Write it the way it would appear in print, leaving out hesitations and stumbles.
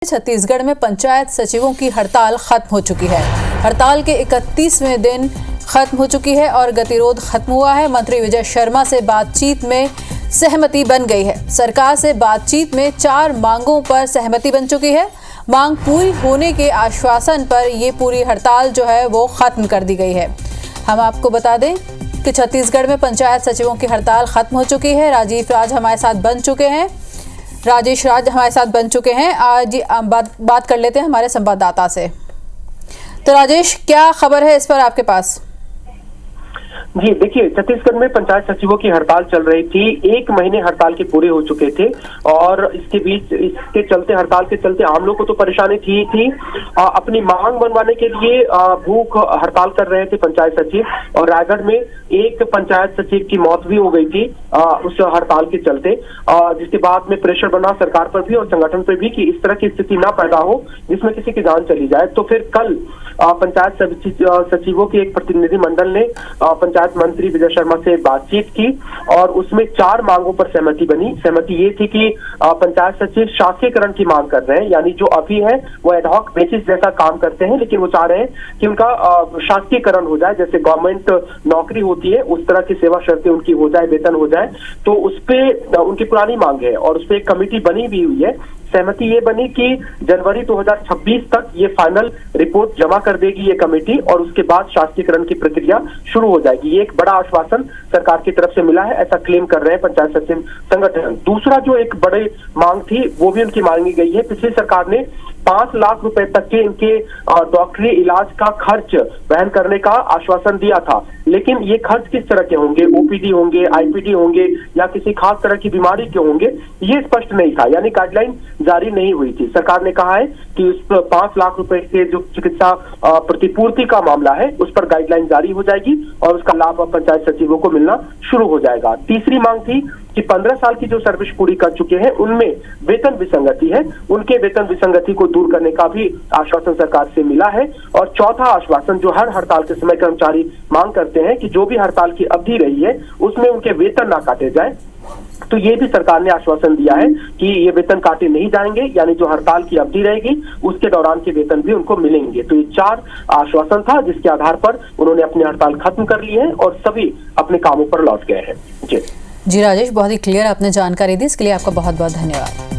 छत्तीसगढ़ में पंचायत सचिवों की हड़ताल खत्म हो चुकी है। हड़ताल के 31वें दिन खत्म हो चुकी है और गतिरोध खत्म हुआ है। मंत्री विजय शर्मा से बातचीत में सहमति बन गई है। सरकार से बातचीत में 4 मांगों पर सहमति बन चुकी है। मांग पूरी होने के आश्वासन पर ये पूरी हड़ताल जो है वो खत्म कर दी गई है। हम आपको बता दें कि छत्तीसगढ़ में पंचायत सचिवों की हड़ताल खत्म हो चुकी है। राजीव राज हमारे साथ बन चुके हैं। राजेश राज हमारे साथ बन चुके हैं। आज बात कर लेते हैं हमारे संवाददाता से। तो राजेश, क्या खबर है इस पर आपके पास? जी देखिए, छत्तीसगढ़ में पंचायत सचिवों की हड़ताल चल रही थी। 1 महीने हड़ताल के पूरे हो चुके थे और इसके चलते हड़ताल के चलते आम लोगों को तो परेशानी थी। अपनी मांग मनवाने के लिए भूख हड़ताल कर रहे थे पंचायत सचिव। और रायगढ़ में एक पंचायत सचिव की मौत भी हो गई थी उस हड़ताल के चलते, जिसके बाद में प्रेशर बना सरकार पर भी और संगठन पर भी कि इस तरह की स्थिति ना पैदा हो जिसमें किसी की जान चली जाए। तो फिर कल पंचायत सचिवों के एक प्रतिनिधि मंडल ने पंचायत मंत्री विजय शर्मा से बातचीत की और उसमें 4 मांगों पर सहमति बनी। सहमति ये थी कि पंचायत सचिव शासकीयकरण की मांग कर रहे हैं, यानी जो अभी है वो एडहॉक बेसिस जैसा काम करते हैं, लेकिन वो चाह रहे हैं कि उनका शासकीयकरण हो जाए। जैसे गवर्नमेंट नौकरी होती है उस तरह की सेवा शर्तें उनकी हो जाए, वेतन हो जाए। तो उस पे उनकी पुरानी मांग है और उस पर एक कमेटी बनी भी हुई है। सहमति ये बनी कि जनवरी 2026 तक ये फाइनल रिपोर्ट जमा कर देगी ये कमेटी और उसके बाद शासकीयकरण की प्रक्रिया शुरू हो जाएगी। ये एक बड़ा आश्वासन सरकार की तरफ से मिला है, ऐसा क्लेम कर रहे हैं पंचायत सचिव संगठन। दूसरा जो एक बड़ी मांग थी वो भी उनकी मांगी गई है। पिछली सरकार ने 5 लाख रुपए तक के इनके डॉक्टरी इलाज का खर्च वहन करने का आश्वासन दिया था, लेकिन ये खर्च किस तरह के होंगे, ओपीडी होंगे, आईपीडी होंगे या किसी खास तरह की बीमारी के होंगे, ये स्पष्ट नहीं था, यानी गाइडलाइन जारी नहीं हुई थी। सरकार ने कहा है कि उस 5 लाख रुपए के जो चिकित्सा प्रतिपूर्ति का मामला है उस पर गाइडलाइन जारी हो जाएगी और उसका लाभ पंचायत सचिवों को मिलना शुरू हो जाएगा। तीसरी मांग थी कि 15 साल की जो सर्विस पूरी कर चुके हैं उनमें वेतन विसंगति है, उनके वेतन विसंगति को दूर करने का भी आश्वासन सरकार से मिला है। और चौथा आश्वासन जो हर हड़ताल के समय कर्मचारी मांग करते हैं कि जो भी हड़ताल की अवधि रही है उसमें उनके वेतन ना काटे जाए, तो ये भी सरकार ने आश्वासन दिया है कि ये वेतन काटे नहीं जाएंगे, यानी जो हड़ताल की अवधि रहेगी उसके दौरान के वेतन भी उनको मिलेंगे। तो ये 4 आश्वासन था जिसके आधार पर उन्होंने अपनी हड़ताल खत्म कर ली है और सभी अपने कामों पर लौट गए हैं। जी राजेश, बहुत ही क्लियर आपने जानकारी दी, इसके लिए आपका बहुत बहुत धन्यवाद।